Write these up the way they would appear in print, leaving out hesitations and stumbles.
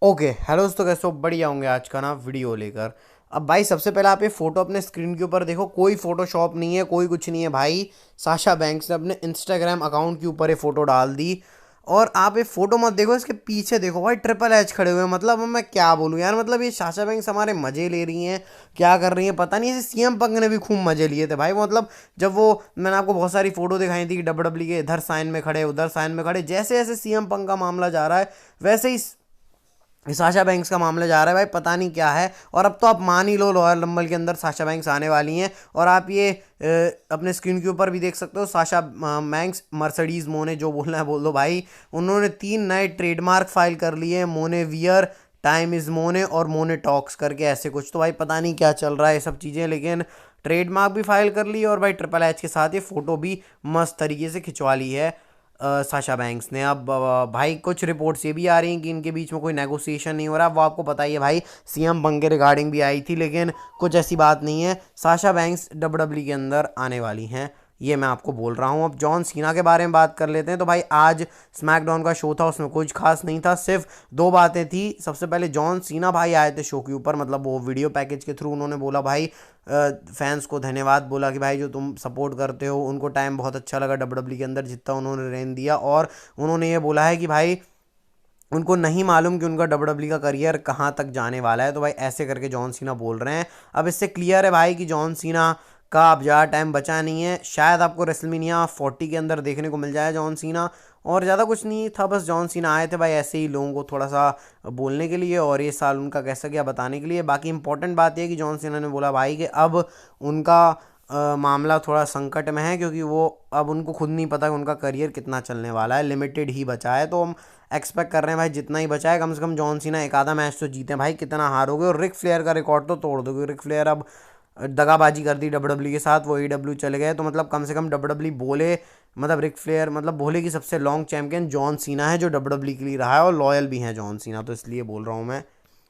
Okay hello दोस्तों, कैसे हो? बढ़िया होंगे। आज का ना वीडियो लेकर अब भाई सबसे पहले आप ये फोटो अपने स्क्रीन के ऊपर देखो। कोई फोटोशॉप नहीं है, कोई कुछ नहीं है भाई। साशा बैंक्स ने अपने इंस्टाग्राम अकाउंट के ऊपर ये फोटो डाल दी। और आप ये फोटो मत देखो, इसके पीछे देखो भाई, ट्रिपल एच खड़े हुए हैं। मतलब अब मैं क्या बोलूं यार, मतलब ये साशा बैंक्स हमारे मजे ले रही हैं। क्या कर रही हैं पता नहीं। ऐसे सीएम पंग ने भी खूब मजे लिए थे भाई। मतलब जब वो मैंने आपको बहुत सारी फोटो दिखाई थी कि डब्ल्यू के इधर साइन में खड़े उधर साइन में खड़े, जैसे जैसे सीएम पंग का मामला जा रहा है वैसे ही साशा बैंक्स का मामला जा रहा है भाई। पता नहीं क्या है। और अब तो आप मान ही लो रॉयल रंबल के अंदर साशा बैंक्स आने वाली हैं। और आप ये अपने स्क्रीन के ऊपर भी देख सकते हो, साशा बैंक्स मर्सिडीज मोने, जो बोलना है बोल दो भाई। उन्होंने 3 नए ट्रेडमार्क फाइल कर लिए हैं, मोने वियर, टाइम इज मोने और मोने टॉक्स करके ऐसे कुछ। तो भाई पता नहीं क्या चल रहा है ये सब चीज़ें, लेकिन ट्रेडमार्क भी फाइल कर ली और भाई ट्रिपल एच के साथ ये फोटो भी मस्त तरीके से खिंचवा ली है साशा बैंक्स ने। अब भाई कुछ रिपोर्ट्स ये भी आ रही हैं कि इनके बीच में कोई नेगोशिएशन नहीं हो रहा। वो आपको पता ही है भाई, सीएम पंग के रिगार्डिंग भी आई थी, लेकिन कुछ ऐसी बात नहीं है। साशा बैंक्स डब्ल्यू के अंदर आने वाली हैं, ये मैं आपको बोल रहा हूँ। अब जॉन सीना के बारे में बात कर लेते हैं। तो भाई आज स्मैकडाउन का शो था, उसमें कुछ खास नहीं था, सिर्फ दो बातें थी। सबसे पहले जॉन सीना भाई आए थे शो के ऊपर, मतलब वो वीडियो पैकेज के थ्रू उन्होंने बोला भाई फैंस को धन्यवाद बोला कि भाई जो तुम सपोर्ट करते हो, उनको टाइम बहुत अच्छा लगा डब्ल्यू के अंदर जितना उन्होंने रेन दिया। और उन्होंने ये बोला है कि भाई उनको नहीं मालूम कि उनका डब्ल्यू का करियर कहाँ तक जाने वाला है। तो भाई ऐसे करके जॉन सीना बोल रहे हैं। अब इससे क्लियर है भाई कि जॉन सीना का अब ज़्यादा टाइम बचा नहीं है। शायद आपको रेसलमेनिया 40 के अंदर देखने को मिल जाए जॉन सीना। और ज़्यादा कुछ नहीं था, बस जॉन सीना आए थे भाई ऐसे ही लोगों को थोड़ा सा बोलने के लिए और ये साल उनका कैसा गया बताने के लिए। बाकी इंपॉर्टेंट बात यह है कि जॉन सीना ने बोला भाई कि अब उनका मामला थोड़ा संकट में है, क्योंकि वो अब उनको खुद नहीं पता कि उनका करियर कितना चलने वाला है, लिमिटेड ही बचा है। तो हम एक्सपेक्ट कर रहे हैं भाई जितना ही बचा है कम से कम जॉन सीना एक आधा मैच तो जीते भाई। कितना हारोगे और रिक फ्लेयर का रिकॉर्ड तो तोड़ दोगे। रिक फ्लेयर अब दगाबाजी कर दी डब्ल्यू के साथ, वो ईडब्ल्यू चले गए। तो मतलब कम से कम डब्ल्यू बोले, मतलब रिक फ्लेयर मतलब बोले कि सबसे लॉन्ग चैंपियन जॉन सीना है जो डब्ल्यू के लिए रहा है, और लॉयल भी है जॉन सीना, तो इसलिए बोल रहा हूँ मैं।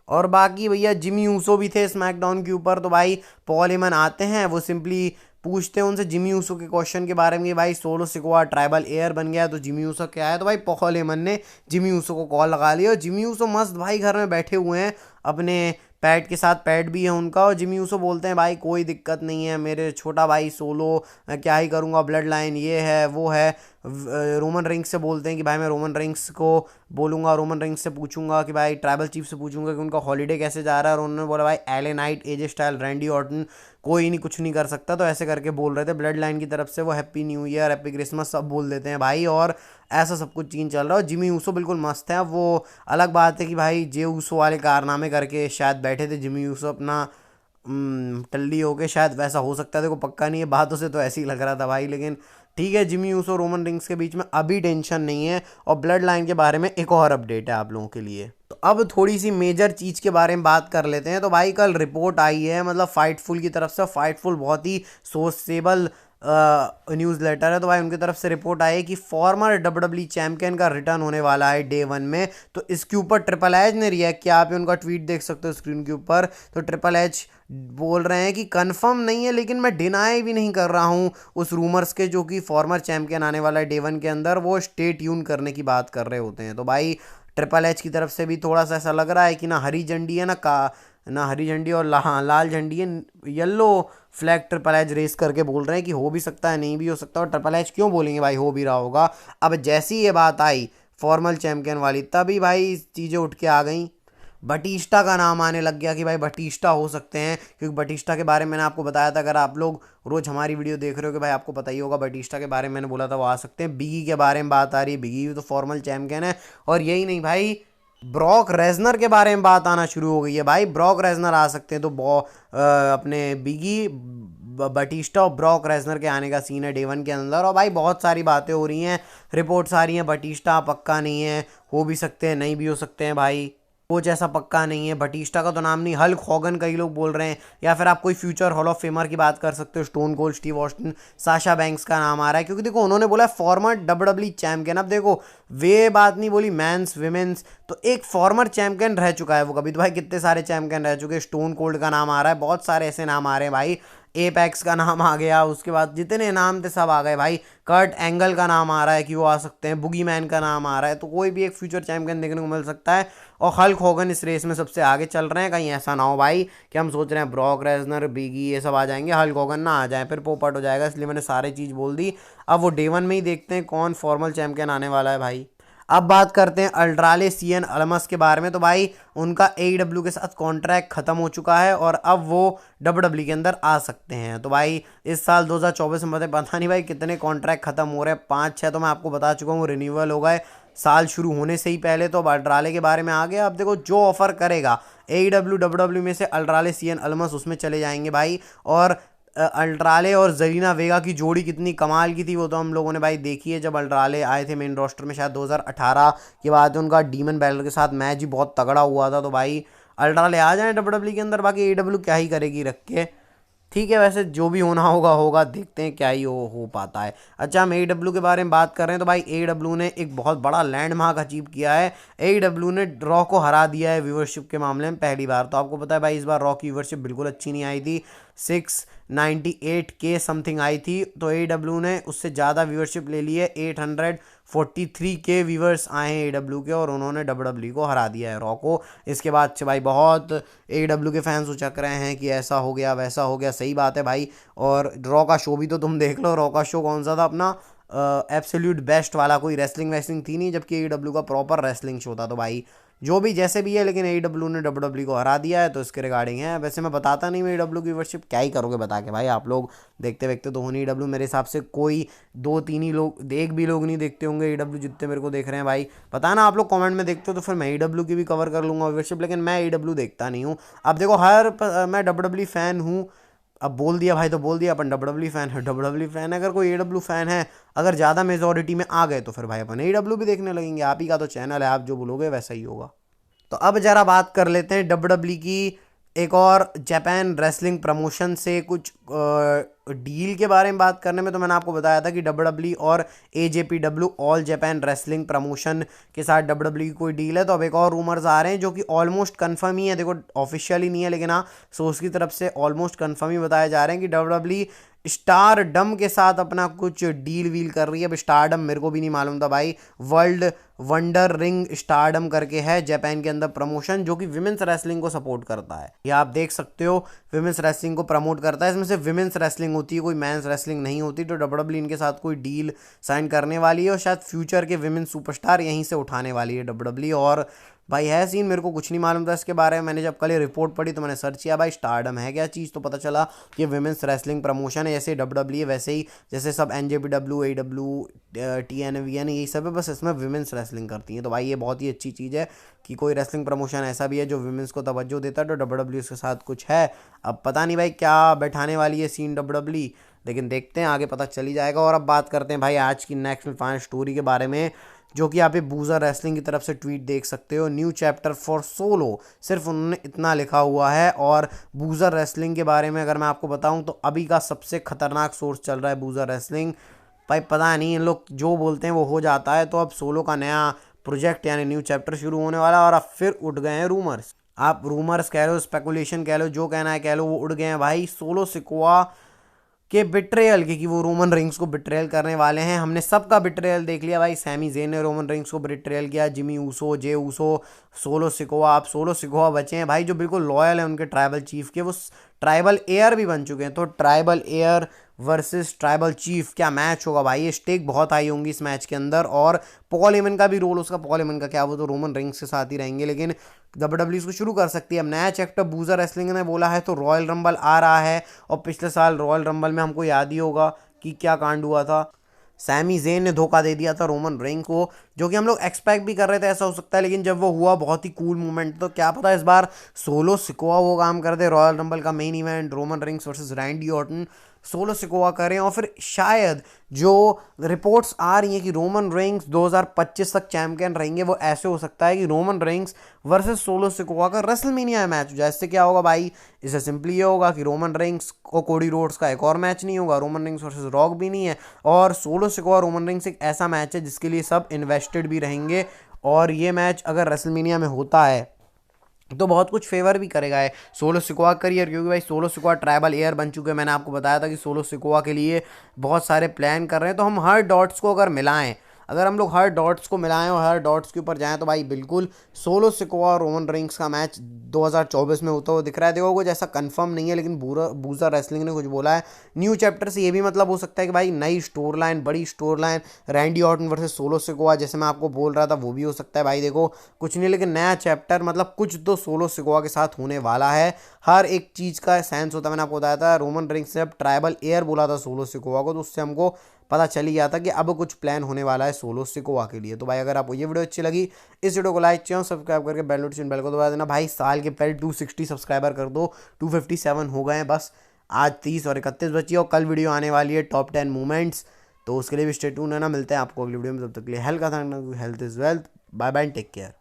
और बाकी भैया जिमी ऊसो भी थे स्मैकडाउन के ऊपर। तो भाई पॉल हेमन आते हैं, वो सिंपली पूछते हैं उनसे जिमी ऊसो के क्वेश्चन के बारे में कि भाई सोलो सिकोआ ट्राइबल एयर बन गया तो जिमी ऊसो क्या है। तो भाई पॉल हेमन ने जिमी ऊसो को कॉल लगा लिया और जिमी ऊसो मस्त भाई घर में बैठे हुए हैं अपने पैड के साथ, पैड भी है उनका। और जिमी ऊसो बोलते हैं भाई कोई दिक्कत नहीं है, मेरे छोटा भाई सोलो, मैं क्या ही करूँगा, ब्लड लाइन ये है वो है। रोमन रिंग्स से बोलते हैं कि भाई मैं रोमन रिंग्स को बोलूँगा, रोमन रिंग्स से पूछूंगा कि भाई ट्राइबल चीफ से पूछूंगा कि उनका हॉलीडे कैसे जा रहा है। और उन्होंने बोला भाई एले नाइट, एजे स्टाइल, रैंडी ऑर्टन, कोई नहीं कुछ नहीं कर सकता। तो ऐसे करके बोल रहे थे। ब्लड लाइन की तरफ से वो happy new year, happy Christmas सब बोल देते हैं भाई। और ऐसा सब कुछ चीन चल रहा है। और जिमी ऊसो बिल्कुल मस्त है। अब वो अलग बात है कि भाई जे ऊसो वाले कारनामे करके शायद बैठे थे जिमी ऊसो अपना टल्ली हो के, शायद वैसा हो सकता है। देखो पक्का नहीं है, बातों से तो ऐसे ही लग रहा था भाई। लेकिन ठीक है, जिमी ऊसो रोमन रिंग्स के बीच में अभी टेंशन नहीं है। और ब्लड लाइन के बारे में एक और अपडेट है आप लोगों के लिए। तो अब थोड़ी सी मेजर चीज़ के बारे में बात कर लेते हैं। तो भाई कल रिपोर्ट आई है, मतलब फाइटफुल की तरफ से। फाइटफुल बहुत ही सोर्सेबल न्यूज़ लेटर है। तो भाई उनकी तरफ से रिपोर्ट आई है कि फॉर्मर डब्ल्यू चैंपियन का रिटर्न होने वाला है डे 1 में। तो इसके ऊपर ट्रिपल एच ने रिएक्ट किया। आप उनका ट्वीट देख सकते हो स्क्रीन के ऊपर। तो ट्रिपल एच बोल रहे हैं कि कंफर्म नहीं है, लेकिन मैं डिनाई भी नहीं कर रहा हूँ उस रूमर्स के, जो कि फॉर्मर चैंपियन आने वाला है डे 1 के अंदर, वो स्टे ट्यून करने की बात कर रहे होते हैं। तो भाई ट्रिपल एच की तरफ से भी थोड़ा सा ऐसा लग रहा है कि ना हरी झंडी है ना हरी झंडी, और हाँ लाल झंडी है, yellow flag triple H race करके बोल रहे हैं कि हो भी सकता है नहीं भी हो सकता। और ट्रिपल एच क्यों बोलेंगे भाई, हो भी रहा होगा। अब जैसी ये बात आई फॉर्मल चैंपियन वाली, तभी भाई चीज़ें उठ के आ गई। बटिस्टा का नाम आने लग गया कि भाई बटिस्टा हो सकते हैं, क्योंकि बटिस्टा के बारे में मैंने आपको बताया था। अगर आप लोग रोज हमारी वीडियो देख रहे हो कि भाई आपको पता ही होगा बटिस्टा के बारे में मैंने बोला था वो आ सकते हैं। बिगी के बारे में बात आ रही है, बिगी भी तो फॉर्मल चैंपियन है। और यही नहीं भाई, ब्रॉक रेजनर के बारे में बात आना शुरू हो गई है भाई। ब्रॉक रेजनर आ सकते हैं। तो अपने बिगी, बटिस्टा और ब्रॉक रेजनर के आने का सीन है डे 1 के अंदर। और भाई बहुत सारी बातें हो रही हैं, रिपोर्ट्स आ रही हैं। बटिस्टा पक्का नहीं है, हो भी सकते हैं नहीं भी हो सकते हैं भाई, कोच ऐसा पक्का नहीं है। बटिस्टा का तो नाम नहीं, हल्क हॉगन कई लोग बोल रहे हैं, या फिर आप कोई फ्यूचर हॉल ऑफ फेमर की बात कर सकते हो, stone cold Steve Austin, Sasha banks का नाम आ रहा है। क्योंकि देखो उन्होंने बोला फॉर्मर डब्ल्यू चैंपियन। अब देखो वे बात नहीं बोली मैंस विमेंस, तो एक फॉर्मर चैंपियन रह चुका है वो कभी। तो भाई कितने सारे चैंपियन रह चुके, स्टोन कोल्ड का नाम आ रहा है, बहुत सारे ऐसे नाम आ रहे हैं भाई एपैक्स का नाम आ गया, उसके बाद जितने नाम थे सब आ गए भाई। कर्ट एंगल का नाम आ रहा है कि वो आ सकते हैं, बुगी मैन का नाम आ रहा है, तो कोई भी एक फ्यूचर चैंपियन देखने को मिल सकता है। और हल्क होगन इस रेस में सबसे आगे चल रहे हैं, कहीं ऐसा ना हो भाई कि हम सोच रहे हैं ब्रॉक रेजनर बिगी ये सब आ जाएंगे, हल्क होगन ना आ जाए, फिर पोपट हो जाएगा। इसलिए मैंने सारी चीज़ बोल दी। अब वो डे वन में ही देखते हैं कौन फॉर्मल चैंपियन आने वाला है भाई। अब बात करते हैं अल्ट्राले सीएन अलमस के बारे में। तो भाई उनका एईडब्ल्यू के साथ कॉन्ट्रैक्ट खत्म हो चुका है और अब वो डब्ल्यूडब्ल्यू के अंदर आ सकते हैं। तो भाई इस साल 2024 में पता नहीं भाई कितने कॉन्ट्रैक्ट खत्म हो रहे हैं, 5-6 तो मैं आपको बता चुका हूँ रिन्यूअल हो गए साल शुरू होने से ही पहले। तो अब अल्ट्राले के बारे में आ गया। अब देखो जो ऑफर करेगा एईडब्ल्यू डब्ल्यूडब्ल्यू में से, अल्ट्राले सीएन अलमस उसमें चले जाएंगे भाई। और अल्ट्राले और जरीना वेगा की जोड़ी कितनी कमाल की थी वो तो हम लोगों ने भाई देखी है। जब अल्ट्राले आए थे मेन रोस्टर में शायद 2018 के बाद, उनका डीमन बैलर के साथ मैच ही बहुत तगड़ा हुआ था। तो भाई अल्ट्राले आ जाए डब्ल्यूडब्ल्यू के अंदर, बाकी एडब्ल्यू क्या ही करेगी रख के। ठीक है, वैसे जो भी होना होगा होगा, देखते हैं क्या ही हो पाता है। अच्छा, हम एडब्ल्यू के बारे में बात कर रहे हैं तो भाई एडब्ल्यू ने एक बहुत बड़ा लैंडमार्क अचीव किया है। एडब्ल्यू ने रॉ को हरा दिया है व्यूअरशिप के मामले में पहली बार। तो आपको पता है भाई इस बार रॉ की व्यूअरशिप बिल्कुल अच्छी नहीं आई थी, 698K समथिंग आई थी। तो एडब्ल्यू ने उससे ज़्यादा व्यूअरशिप ले ली है, 843K व्यूअर्स आए हैं एडब्ल्यू के, और उन्होंने डब्ल्यूडब्ल्यू को हरा दिया है रॉ को। इसके बाद से भाई बहुत एडब्ल्यू के फैंस उचक रहे हैं कि ऐसा हो गया वैसा हो गया। सही बात है भाई। और रॉ का शो भी तो तुम देख लो, रॉ का शो कौन सा था अपना, एब्सोल्यूट बेस्ट वाला, कोई रेसलिंग वेसलिंग थी नहीं, जबकि एडब्ल्यू का प्रॉपर रेसलिंग शो था। तो भाई जो भी जैसे भी है, लेकिन एडब्ल्यू ने डब्ल्यूडब्ल्यू को हरा दिया है, तो इसके रिगार्डिंग है। वैसे मैं बताता नहीं मैं एडब्ल्यू की व्यूअरशिप, क्या ही करोगे बता के भाई, आप लोग देखते देखते तो हो नहीं एडब्ल्यू। मेरे हिसाब से कोई 2-3 ही लोग, एक भी लोग नहीं देखते होंगे एडब्ल्यू जितने मेरे को देख रहे हैं भाई। पता ना आप लोग कमेंट में देखते हो तो फिर मैं एडब्ल्यू की भी कवर कर लूँगा व्यूअरशिप, लेकिन मैं एडब्ल्यू देखता नहीं हूँ। अब देखो मैं डब्ल्यूडब्ल्यू फैन हूँ, अब बोल दिया भाई तो बोल दिया, अपन डब्ल्यूडब्ल्यू फैन है, डब्ल्यूडब्ल्यू फैन है। अगर कोई एडब्ल्यू फैन है, अगर ज़्यादा मेजोरिटी में आ गए तो फिर भाई अपन एडब्ल्यू भी देखने लगेंगे। आप ही का तो चैनल है, आप जो बोलोगे वैसा ही होगा। तो अब जरा बात कर लेते हैं डब्ल्यूडब्ल्यू की एक और जापान रेसलिंग प्रमोशन से कुछ डील के बारे में बात करने में। तो मैंने आपको बताया था कि डब्ल्यूडब्ल्यू और एजेपीडब्ल्यू ऑल जापान रेसलिंग प्रमोशन के साथ डब्ल्यूडब्ल्यू की कोई डील है। तो अब एक और रूमर्स आ रहे हैं जो कि ऑलमोस्ट कन्फर्म ही है, देखो ऑफिशियली नहीं है लेकिन हाँ सोर्स की तरफ से ऑलमोस्ट कन्फर्म ही बताए जा रहे हैं कि डब्ल्यूडब्ल्यू स्टारडम के साथ अपना कुछ डील वील कर रही है। अब स्टारडम मेरे को भी नहीं मालूम था भाई, वर्ल्ड वंडर रिंग स्टारडम करके है जापान के अंदर प्रमोशन, जो कि विमेंस रेसलिंग को सपोर्ट करता है। ये आप देख सकते हो, विमेंस रेसलिंग को प्रमोट करता है। इसमें से विमेंस रेसलिंग होती है, कोई मेंस रेसलिंग नहीं होती। तो डब्ल्यूडब्ल्यू इनके साथ कोई डील साइन करने वाली है और शायद फ्यूचर के विमेंस सुपरस्टार यहीं से उठाने वाली है डब्ल्यूडब्ल्यू। और भाई है सीन, मेरे को कुछ नहीं मालूम था इसके बारे में। मैंने जब कल ये रिपोर्ट पढ़ी तो मैंने सर्च किया भाई स्टारडम है क्या चीज़, तो पता चला कि विमेंस रेसलिंग प्रमोशन है। जैसे डब्ल्यूडब्ल्यू वैसे ही जैसे सब एनजेपीडब्ल्यू, एडब्ल्यू, टीएनवीएन यही सब है, बस इसमें विमेंस रेसलिंग करती है। तो भाई ये बहुत ही अच्छी चीज़ है कि कोई रेसलिंग प्रमोशन ऐसा भी है जो विमेंस को तवज्जो देता है। तो डब्ल्यूडब्ल्यू के साथ कुछ है, अब पता नहीं भाई क्या बैठाने वाली है सीन डब्ल्यूडब्ल्यू, लेकिन देखते हैं आगे पता चल ही जाएगा। और अब बात करते हैं भाई आज की नेक्स्ट फाइनल स्टोरी के बारे में, जो कि आप बूजर रेसलिंग की तरफ से ट्वीट देख सकते हो, न्यू चैप्टर फॉर सोलो, सिर्फ उन्होंने इतना लिखा हुआ है। और बूजर रेसलिंग के बारे में अगर मैं आपको बताऊं तो अभी का सबसे खतरनाक सोर्स चल रहा है बूजर रेसलिंग। भाई पता नहीं इन लोग जो बोलते हैं वो हो जाता है। तो अब सोलो का नया प्रोजेक्ट यानी न्यू चैप्टर शुरू होने वाला है और अब फिर उठ गए हैं रूमर्स। आप रूमर्स कह लो, स्पेकुलेशन कह लो, जो कहना है कह लो, वो उड़ गए हैं भाई सोलो सिकोआ के बिट्रेयल की, कि वो रोमन रिंग्स को बिट्रेयल करने वाले हैं। हमने सबका बिट्रेयल देख लिया भाई, सैमी जेन ने रोमन रिंग्स को बिट्रेयल किया, Jimmy Uso, Jey Uso, solo Sikoa. आप सोलो सिकोआ बचे हैं भाई जो बिल्कुल लॉयल है उनके ट्राइबल चीफ के, वो ट्राइबल एयर भी बन चुके हैं। तो tribal air versus tribal chief क्या मैच होगा भाई, ये स्टेक बहुत हाई होंगी इस मैच के अंदर। और पॉल हेमन का भी रोल, उसका पॉल हेमन का क्या, वो तो रोमन रिंग्स के साथ ही रहेंगे, लेकिन डब्ल्यूडब्ल्यू इसको शुरू कर सकती है। अब नया चैप्टर बूजर रेसलिंग ने बोला है, तो रॉयल रंबल आ रहा है और पिछले साल रॉयल रंबल में हमको याद ही होगा कि क्या कांड हुआ था। सैमी जेन ने धोखा दे दिया था रोमन रेंज को, जो कि हम लोग एक्सपेक्ट भी कर रहे थे ऐसा हो सकता है, लेकिन जब वो हुआ बहुत ही कूल मोमेंट। तो क्या पता इस बार सोलो सिकोआ वो काम कर दे, रॉयल रंबल का main event Roman Reigns versus Randy Orton solo Sikoa करें। और फिर शायद जो रिपोर्ट्स आ रही हैं कि रोमन रेंज 2025 तक चैंपियन रहेंगे, वो ऐसे हो सकता है कि Roman Reigns versus solo Sikoa का रेसलमेनिया मैच हो जाए। इससे क्या होगा भाई, इससे सिंपली ये होगा कि रोमन रेंज को कोडी रोड्स का एक और मैच नहीं होगा, रोमन रेंज वर्सेस रॉक भी नहीं है, और सोलो सिकोआ रोमन रेंज एक ऐसा मैच है जिसके लिए सब इन्वेस्टेड भी रहेंगे। और ये मैच अगर रेसलमेनिया में होता है तो बहुत कुछ फेवर भी करेगा है सोलो सिकोआ करियर, क्योंकि भाई सोलो सिकोआ ट्राइबल एयर बन चुके हैं। मैंने आपको बताया था कि सोलो सिकोआ के लिए बहुत सारे प्लान कर रहे हैं। तो हम हर डॉट्स को अगर मिलाएं, अगर हम लोग हर डॉट्स को मिलाएं और हर डॉट्स के ऊपर जाएं, तो भाई बिल्कुल सोलो सिकोआ और रोमन रेंग्स का मैच 2024 में होता हुआ दिख रहा है। देखो कुछ ऐसा कंफर्म नहीं है, लेकिन बूजा रेसलिंग ने कुछ बोला है। न्यू चैप्टर से ये भी मतलब हो सकता है कि भाई नई स्टोर लाइन, बड़ी store line, Randy Orton versus solo Sikoa, जैसे मैं आपको बोल रहा था, वो भी हो सकता है। भाई देखो कुछ नहीं, लेकिन नया चैप्टर मतलब कुछ तो सोलो सिकोआ के साथ होने वाला है। हर एक चीज़ का सेंस होता है। मैंने आपको बताया था रोमन रेंग्स ने जब ट्राइबल एयर बोला था सोलो सिकोआ को, तो उससे हमको पता चल ही गया था कि अब कुछ प्लान होने वाला है सोलो सिकोआ के लिए। तो भाई अगर आपको ये वीडियो अच्छी लगी, इस वीडियो को लाइक चैनल सब्सक्राइब करके बेल नोटिफिकेशन बेल को दबा देना। भाई साल के पहले 260 सब्सक्राइबर कर दो, 257 हो गए हैं बस। आज 30 और 31 बची और कल वीडियो आने वाली है टॉप 10 मूवमेंट्स, तो उसके लिए भी स्टे ट्यून है ना। मिलते हैं आपको अगली वीडियो में, तब तक के लिए हेल्थ का ध्यान रखना, health is wealth. Bye bye, take care.